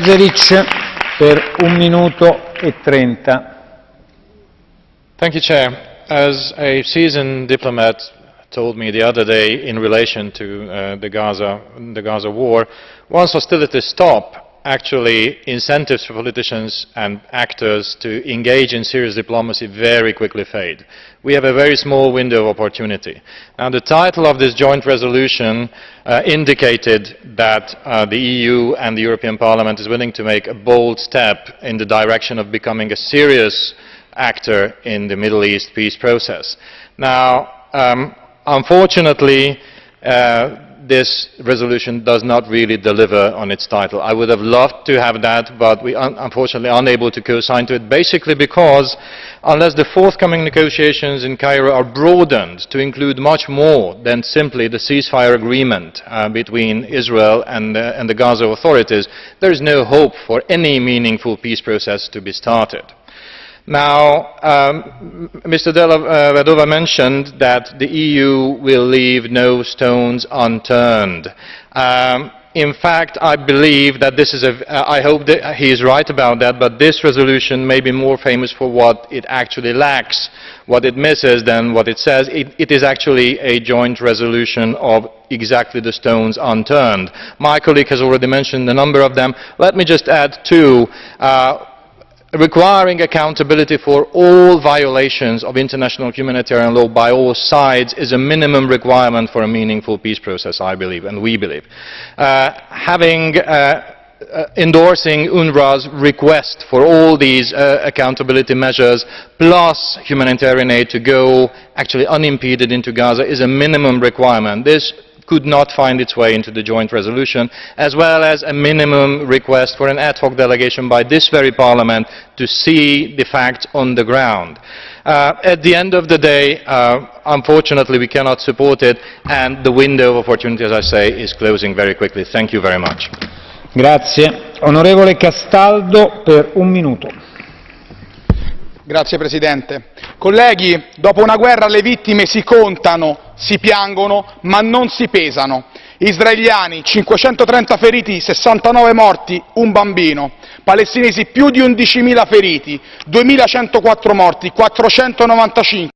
Per 1 minuto e 30. Thank you, Chair. As a seasoned diplomat told me the other day in relation to the Gaza war, once hostilities stop, actually incentives for politicians and actors to engage in serious diplomacy very quickly fade. We have a very small window of opportunity. Now, the title of this joint resolution indicated that the EU and the European Parliament is willing to make a bold step in the direction of becoming a serious actor in the Middle East peace process. Now, unfortunately, this resolution does not really deliver on its title. I would have loved to have that, but we are unfortunately unable to co-sign to it, basically because unless the forthcoming negotiations in Cairo are broadened to include much more than simply the ceasefire agreement between Israel and the Gaza authorities, there is no hope for any meaningful peace process to be started. Now, Mr. Della Vedova mentioned that the EU will leave no stones unturned. In fact, I believe that this is I hope that he is right about that, but this resolution may be more famous for what it actually lacks, what it misses, than what it says. It is actually a joint resolution of exactly the stones unturned. My colleague has already mentioned a number of them. Let me just add two. Requiring accountability for all violations of international humanitarian law by all sides is a minimum requirement for a meaningful peace process, I believe, and we believe. Endorsing UNRWA's request for all these accountability measures, plus humanitarian aid to go actually unimpeded into Gaza, is a minimum requirement. This could not find its way into the joint resolution, as well as a minimum request for an ad hoc delegation by this very Parliament to see the facts on the ground. At the end of the day, unfortunately, we cannot support it, and the window of opportunity, as I say, is closing very quickly. Thank you very much. Grazie. Onorevole Castaldo per 1 minuto. Grazie Presidente. Colleghi, dopo una guerra le vittime si contano, si piangono, ma non si pesano. Israeliani, 530 feriti, 69 morti, un bambino. Palestinesi, più di 11.000 feriti, 2.104 morti, 495